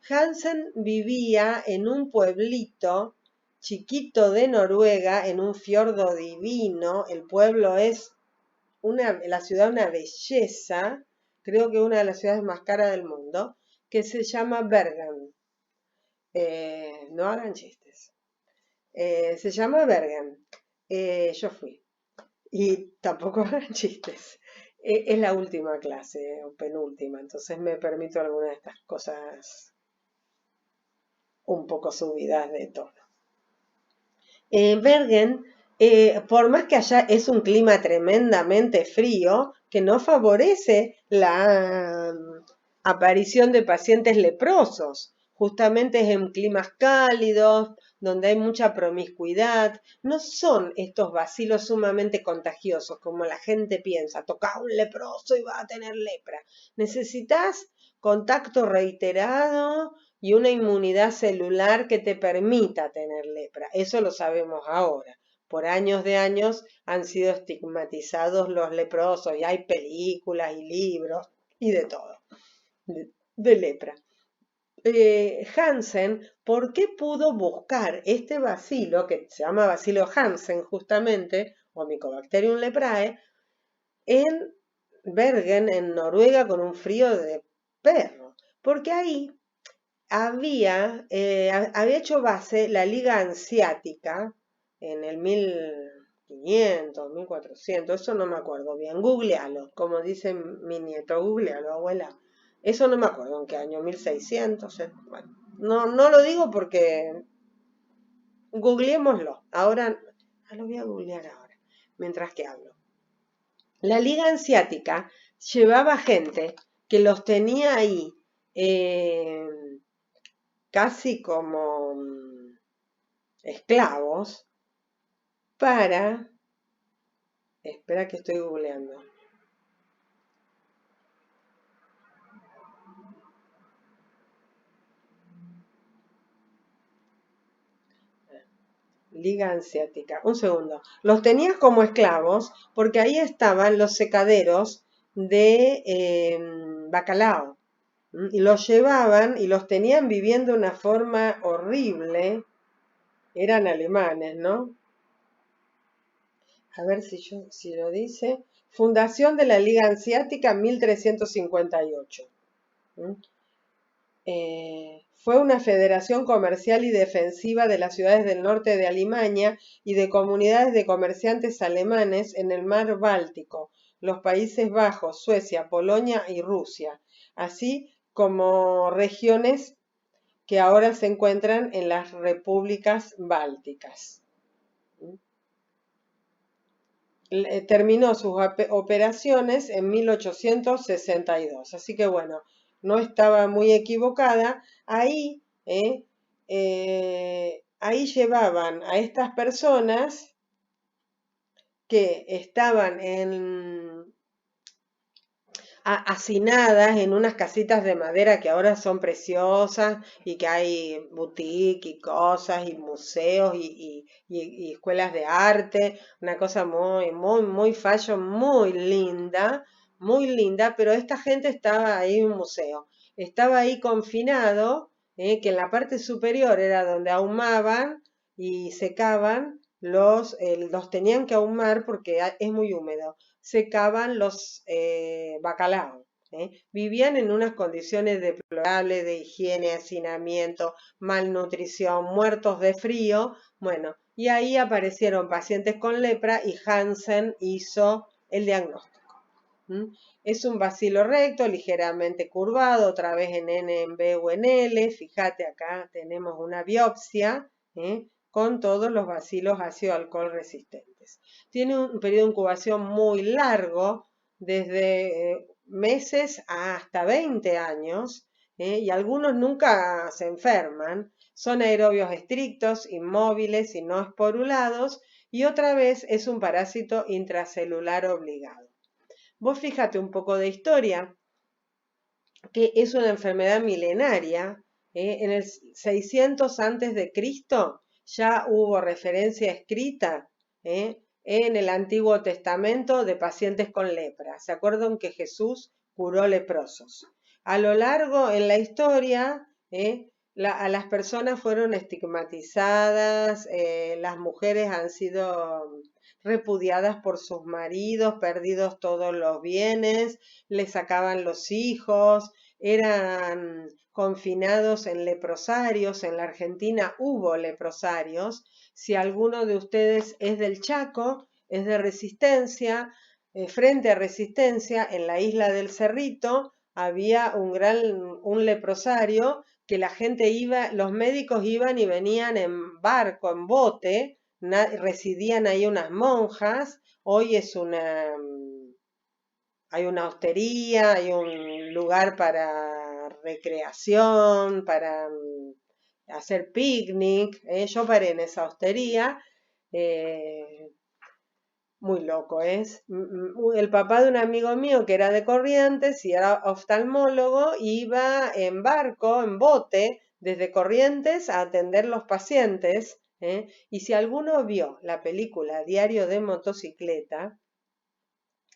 Hansen vivía en un pueblito chiquito de Noruega, en un fiordo divino. El pueblo es la ciudad una belleza, creo que una de las ciudades más caras del mundo, que se llama Bergen. No hagan chistes. Se llama Bergen. Yo fui. Y tampoco hagan chistes. Es la última clase o penúltima, entonces me permito algunas de estas cosas un poco subidas de tono. Bergen, por más que allá es un clima tremendamente frío, que no favorece la aparición de pacientes leprosos. Justamente es en climas cálidos, donde hay mucha promiscuidad. No son estos bacilos sumamente contagiosos como la gente piensa. Toca a un leproso y va a tener lepra. Necesitas contacto reiterado y una inmunidad celular que te permita tener lepra. Eso lo sabemos ahora. Por años de años han sido estigmatizados los leprosos y hay películas y libros y de todo, de lepra. Hansen, ¿por qué pudo buscar este bacilo, que se llama bacilo Hansen justamente, o Mycobacterium leprae, en Bergen, en Noruega, con un frío de perro? Porque ahí había hecho base la Liga Hanseática en el 1500, 1400, eso no me acuerdo bien. Googlealo, como dice mi nieto, googlealo, abuela. Eso no me acuerdo en qué año, 1600. Bueno, no lo digo porque googleémoslo. Ahora, lo voy a googlear ahora, mientras que hablo. La Liga Hanseática llevaba gente que los tenía ahí casi como esclavos para... Espera que estoy googleando. Liga Hanseática. Un segundo. Los tenías como esclavos porque ahí estaban los secaderos de bacalao. Y los llevaban y los tenían viviendo de una forma horrible. Eran alemanes, ¿no? A ver si lo dice. Fundación de la Liga Hanseática 1358. Fue una federación comercial y defensiva de las ciudades del norte de Alemania y de comunidades de comerciantes alemanes en el mar Báltico, los Países Bajos, Suecia, Polonia y Rusia, así como regiones que ahora se encuentran en las repúblicas bálticas. Terminó sus operaciones en 1862, así que bueno, no estaba muy equivocada. Ahí llevaban a estas personas que estaban hacinadas en unas casitas de madera que ahora son preciosas y que hay boutique y cosas y museos y escuelas de arte, una cosa muy fashion, muy linda, pero esta gente estaba ahí en un museo, estaba ahí confinado, que en la parte superior era donde ahumaban y secaban los tenían que ahumar porque es muy húmedo, secaban los bacalao. Vivían en unas condiciones deplorables de higiene, hacinamiento, malnutrición, muertos de frío. Bueno, y ahí aparecieron pacientes con lepra y Hansen hizo el diagnóstico. Es un bacilo recto, ligeramente curvado, otra vez en N, en B o en L. Fíjate, acá tenemos una biopsia con todos los bacilos ácido alcohol resistentes. Tiene un periodo de incubación muy largo, desde meses hasta 20 años, y algunos nunca se enferman. Son aerobios estrictos, inmóviles y no esporulados, y otra vez es un parásito intracelular obligado. Vos fíjate un poco de historia, que es una enfermedad milenaria. En el 600 antes de Cristo ya hubo referencia escrita en el Antiguo Testamento de pacientes con lepra. ¿Se acuerdan que Jesús curó leprosos? A lo largo en la historia, a las personas fueron estigmatizadas, las mujeres han sido repudiadas por sus maridos, perdidos todos los bienes, les sacaban los hijos, eran confinados en leprosarios. En la Argentina hubo leprosarios. Si alguno de ustedes es del Chaco, es de Resistencia, frente a Resistencia, en la isla del Cerrito, había un leprosario que la gente iba, los médicos iban y venían en barco, en bote, residían ahí unas monjas, hoy hay una hostería, hay un lugar para recreación, para hacer picnic, yo paré en esa hostería, eh, muy loco es. El papá de un amigo mío que era de Corrientes y era oftalmólogo, iba en barco, en bote, desde Corrientes a atender los pacientes. Y si alguno vio la película Diario de Motocicleta,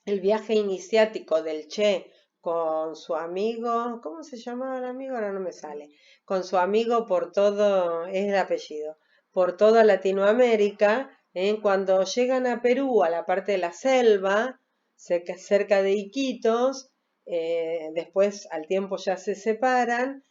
el viaje iniciático del Che con su amigo, ¿cómo se llamaba el amigo? Ahora no me sale. Con su amigo por todo, es el apellido, por toda Latinoamérica, cuando llegan a Perú, a la parte de la selva, cerca de Iquitos, después al tiempo ya se separan,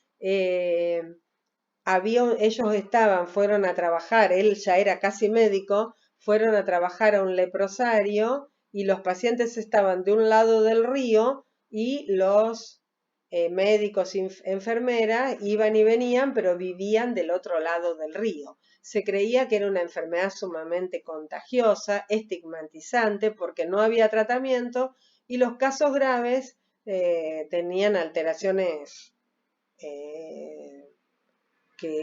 fueron a trabajar, él ya era casi médico, fueron a trabajar a un leprosario y los pacientes estaban de un lado del río y los médicos y enfermeras iban y venían, pero vivían del otro lado del río. Se creía que era una enfermedad sumamente contagiosa, estigmatizante, porque no había tratamiento y los casos graves tenían alteraciones que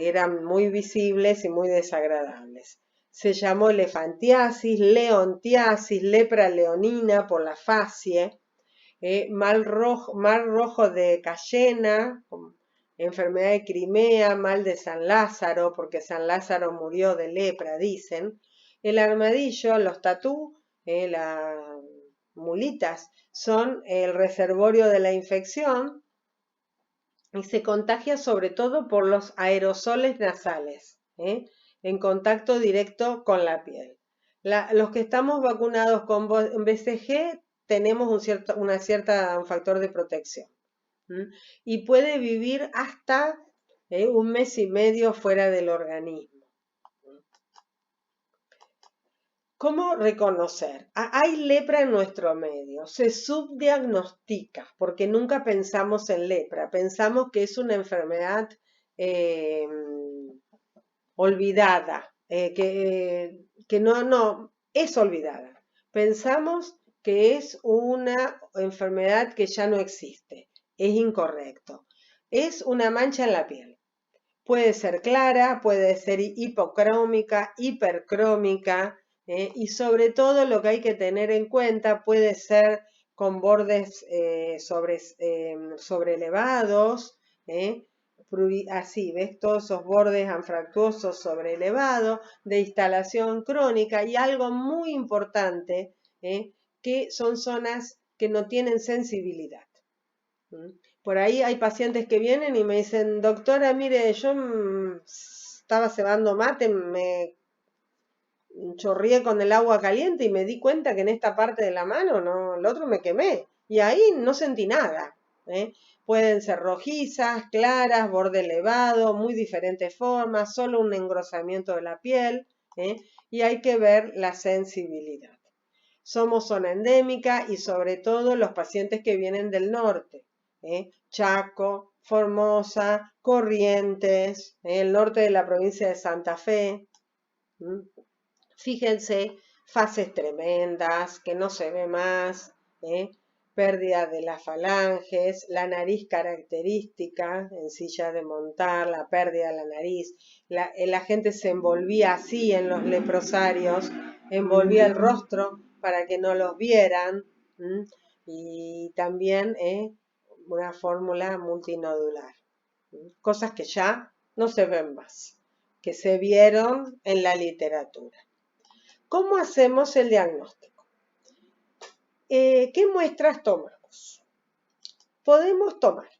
eran muy visibles y muy desagradables. Se llamó elefantiasis, leontiasis, lepra leonina por la facie, mal rojo de Cayena, enfermedad de Crimea, mal de San Lázaro, porque San Lázaro murió de lepra, dicen. El armadillo, los tatú, las mulitas, son el reservorio de la infección y se contagia sobre todo por los aerosoles nasales, en contacto directo con la piel. Los que estamos vacunados con BCG tenemos un factor de protección, y puede vivir hasta 1 mes y medio fuera del organismo. ¿Cómo reconocer? Hay lepra en nuestro medio, se subdiagnostica porque nunca pensamos en lepra, pensamos que es una enfermedad olvidada, que no, es olvidada. Pensamos que es una enfermedad que ya no existe, es incorrecto. Es una mancha en la piel. Puede ser clara, puede ser hipocrómica, hipercrómica, y sobre todo lo que hay que tener en cuenta puede ser con bordes sobrelevados, así, ¿ves? Todos esos bordes anfractuosos sobrelevados, de instalación crónica y algo muy importante, que son zonas que no tienen sensibilidad. Por ahí hay pacientes que vienen y me dicen, doctora, mire, yo estaba cebando mate, me chorrié con el agua caliente y me di cuenta que en esta parte de la mano, no, el otro me quemé. Y ahí no sentí nada. Pueden ser rojizas, claras, borde elevado, muy diferentes formas, solo un engrosamiento de la piel, y hay que ver la sensibilidad. Somos zona endémica y sobre todo los pacientes que vienen del norte. Chaco, Formosa, Corrientes, el norte de la provincia de Santa Fe. Fíjense, fases tremendas, que no se ve más, pérdida de las falanges, la nariz característica en silla de montar, la pérdida de la nariz. La gente se envolvía así en los leprosarios, envolvía el rostro para que no los vieran, y también una fórmula multinodular, cosas que ya no se ven más, que se vieron en la literatura. ¿Cómo hacemos el diagnóstico? ¿Qué muestras tomamos? Podemos tomar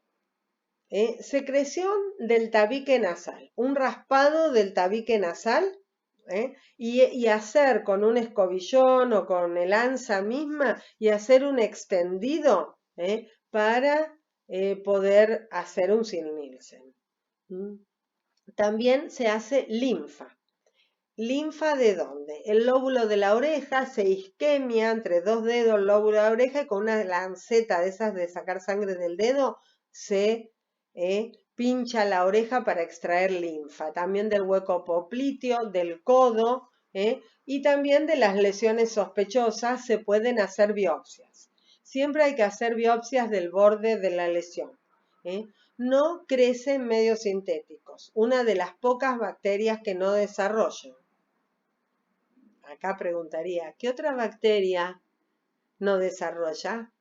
secreción del tabique nasal, un raspado del tabique nasal, y hacer con un escobillón o con el ansa misma y hacer un extendido para poder hacer un Zinn-Nielsen. También se hace linfa. ¿Linfa de dónde? El lóbulo de la oreja, se isquemia entre dos dedos el lóbulo de la oreja y con una lanceta de esas de sacar sangre del dedo se pincha la oreja para extraer linfa. También del hueco popliteo, del codo y también de las lesiones sospechosas se pueden hacer biopsias. Siempre hay que hacer biopsias del borde de la lesión. No crece en medios sintéticos, una de las pocas bacterias que no desarrollan. Acá preguntaría, ¿qué otra bacteria no desarrolla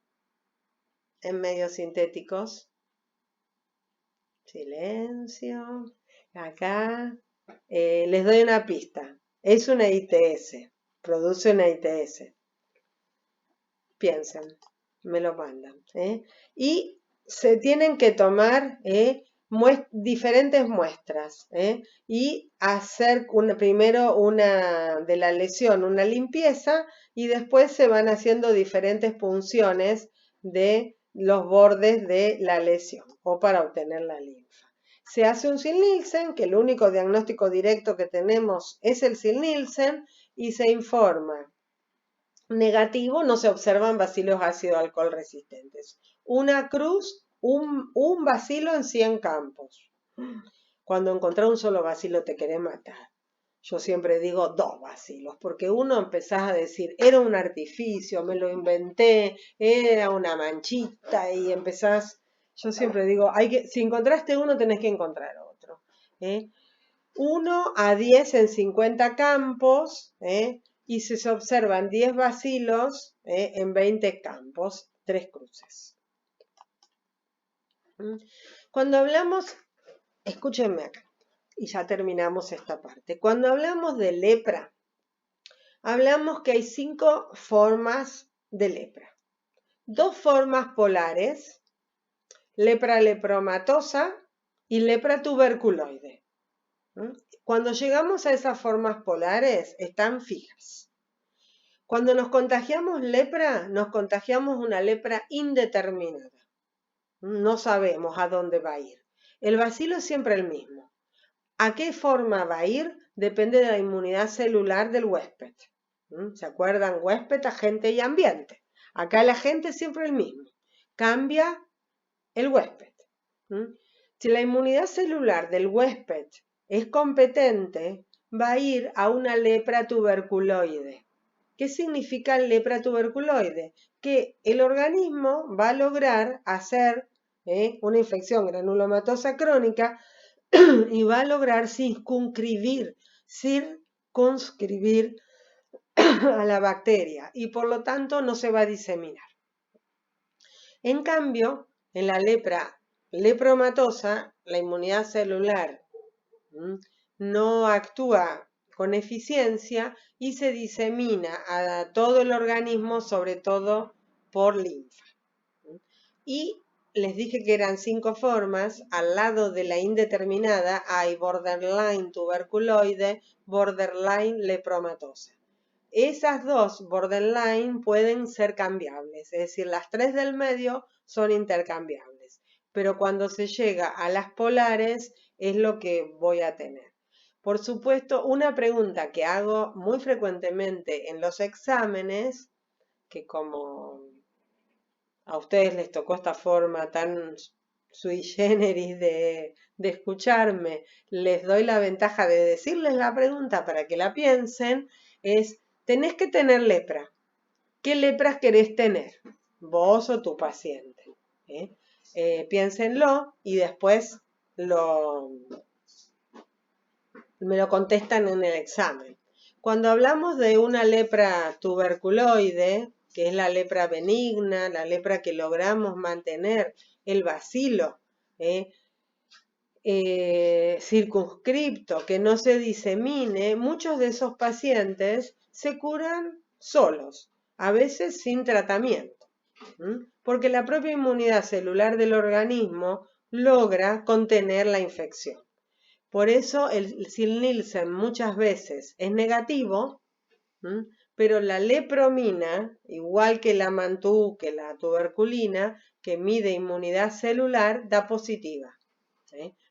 en medios sintéticos? Silencio. Acá les doy una pista. Es una ITS, produce una ITS. Piensen, me lo mandan. Y se tienen que tomar diferentes muestras y hacer primero una de la lesión, una limpieza, y después se van haciendo diferentes punciones de los bordes de la lesión o para obtener la linfa. Se hace un Zell-Nielsen, que el único diagnóstico directo que tenemos es el Zell-Nielsen, y se informa. Negativo, no se observan bacilos ácido alcohol resistentes. Una cruz, un bacilo en 100 campos. Cuando encontrás un solo bacilo te querés matar. Yo siempre digo 2 bacilos, porque uno empezás a decir, era un artificio, me lo inventé, era una manchita, y empezás, yo siempre digo, si encontraste uno tenés que encontrar otro. 1 a 10 en 50 campos, y si se observan 10 bacilos en 20 campos, 3 cruces. Cuando hablamos, escúchenme acá, y ya terminamos esta parte. Cuando hablamos de lepra, hablamos que hay 5 formas de lepra. 2 formas polares, lepra lepromatosa y lepra tuberculoide. Cuando llegamos a esas formas polares, están fijas. Cuando nos contagiamos lepra, nos contagiamos una lepra indeterminada. No sabemos a dónde va a ir. El bacilo es siempre el mismo. ¿A qué forma va a ir? Depende de la inmunidad celular del huésped. ¿Se acuerdan? Huésped, agente y ambiente. Acá el agente es siempre el mismo. Cambia el huésped. Si la inmunidad celular del huésped es competente, va a ir a una lepra tuberculoide. ¿Qué significa lepra tuberculoide? Que el organismo va a lograr hacer una infección granulomatosa crónica y va a lograr circunscribir a la bacteria y por lo tanto no se va a diseminar. En cambio, en la lepra lepromatosa, la inmunidad celular no actúa con eficiencia y se disemina a todo el organismo, sobre todo por linfa. Y les dije que eran 5 formas. Al lado de la indeterminada hay borderline tuberculoide, borderline lepromatosa. Esas 2 borderline pueden ser cambiables, es decir, las 3 del medio son intercambiables. Pero cuando se llega a las polares es lo que voy a tener. Por supuesto, una pregunta que hago muy frecuentemente en los exámenes, que como a ustedes les tocó esta forma tan sui generis de escucharme, les doy la ventaja de decirles la pregunta para que la piensen, es, tenés que tener lepra. ¿Qué lepras querés tener? Vos o tu paciente. Piénsenlo y después me lo contestan en el examen. Cuando hablamos de una lepra tuberculoide, que es la lepra benigna, la lepra que logramos mantener el bacilo circunscripto, que no se disemine, muchos de esos pacientes se curan solos, a veces sin tratamiento, porque la propia inmunidad celular del organismo logra contener la infección. Por eso el Zell-Nielsen muchas veces es negativo, pero la lepromina, igual que la mantú, que la tuberculina, que mide inmunidad celular, da positiva.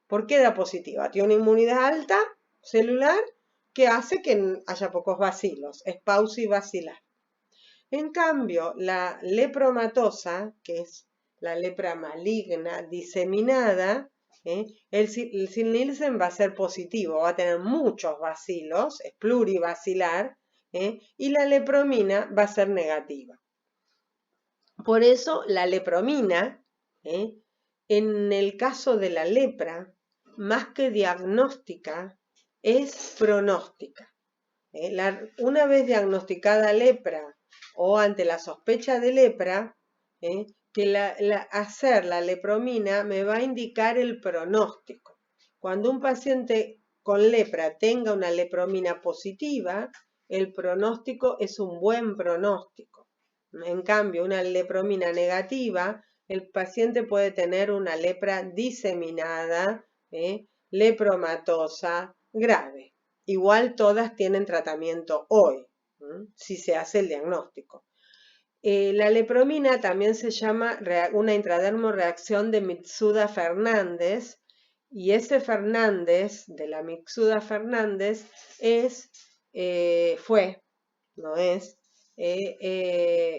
¿Por qué da positiva? Tiene una inmunidad alta celular que hace que haya pocos bacilos, es paucibacilar. En cambio, la lepromatosa, que es la lepra maligna diseminada, el Sil-Nielsen va a ser positivo, va a tener muchos bacilos, es pluribacilar, y la lepromina va a ser negativa. Por eso la lepromina, en el caso de la lepra, más que diagnóstica, es pronóstica. Una vez diagnosticada lepra o ante la sospecha de lepra, que hacer la lepromina me va a indicar el pronóstico. Cuando un paciente con lepra tenga una lepromina positiva, el pronóstico es un buen pronóstico. En cambio, una lepromina negativa, el paciente puede tener una lepra diseminada, lepromatosa grave. Igual todas tienen tratamiento hoy, si se hace el diagnóstico. La lepromina también se llama una intradermoreacción de Mitsuda-Fernández, y ese Fernández, de la Mitsuda-Fernández,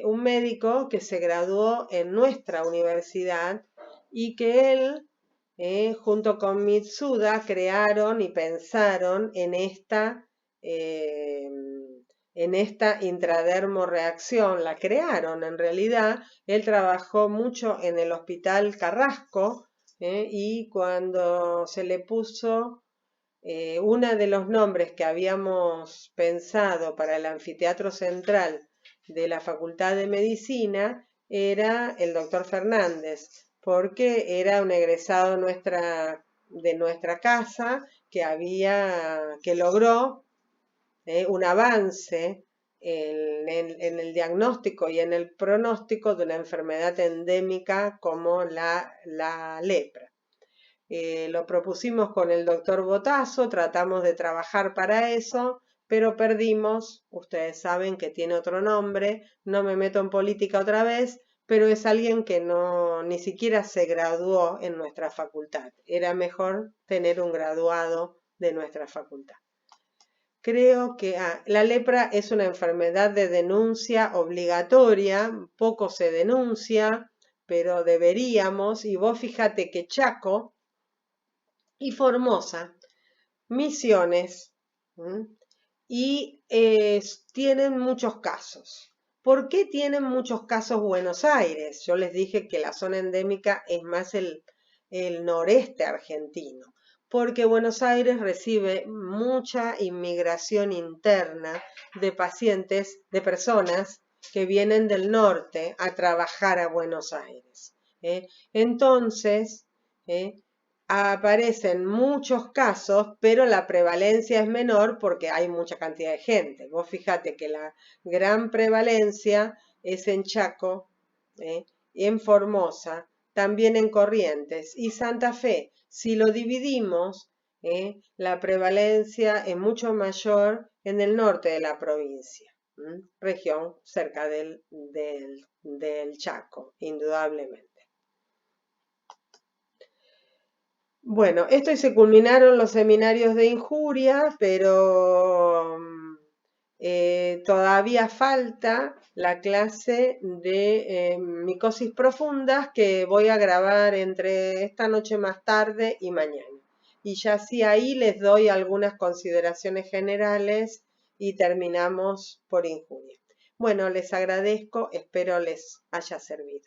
un médico que se graduó en nuestra universidad y que él, junto con Mitsuda, crearon y pensaron en esta intradermoreacción. La crearon en realidad. Él trabajó mucho en el Hospital Carrasco, y cuando se le puso uno de los nombres que habíamos pensado para el anfiteatro central de la Facultad de Medicina, era el doctor Fernández, porque era un egresado de nuestra casa que logró un avance en el diagnóstico y en el pronóstico de una enfermedad endémica como la lepra. Lo propusimos con el doctor Botazo, tratamos de trabajar para eso, pero perdimos. Ustedes saben que tiene otro nombre, no me meto en política otra vez, pero es alguien que ni siquiera se graduó en nuestra facultad. Era mejor tener un graduado de nuestra facultad. Creo que la lepra es una enfermedad de denuncia obligatoria, poco se denuncia, pero deberíamos, y vos fíjate que Chaco y Formosa, Misiones, y tienen muchos casos. ¿Por qué tienen muchos casos Buenos Aires? Yo les dije que la zona endémica es más el noreste argentino, porque Buenos Aires recibe mucha inmigración interna de pacientes, de personas que vienen del norte a trabajar a Buenos Aires. Entonces, aparecen muchos casos, pero la prevalencia es menor porque hay mucha cantidad de gente. Vos fíjate que la gran prevalencia es en Chaco, en Formosa, también en Corrientes y Santa Fe. Si lo dividimos, la prevalencia es mucho mayor en el norte de la provincia, región cerca del Chaco, indudablemente. Bueno, esto y se culminaron los seminarios de injuria, pero todavía falta la clase de micosis profundas que voy a grabar entre esta noche más tarde y mañana. Y ya sí ahí les doy algunas consideraciones generales y terminamos por injuria. Bueno, les agradezco, espero les haya servido.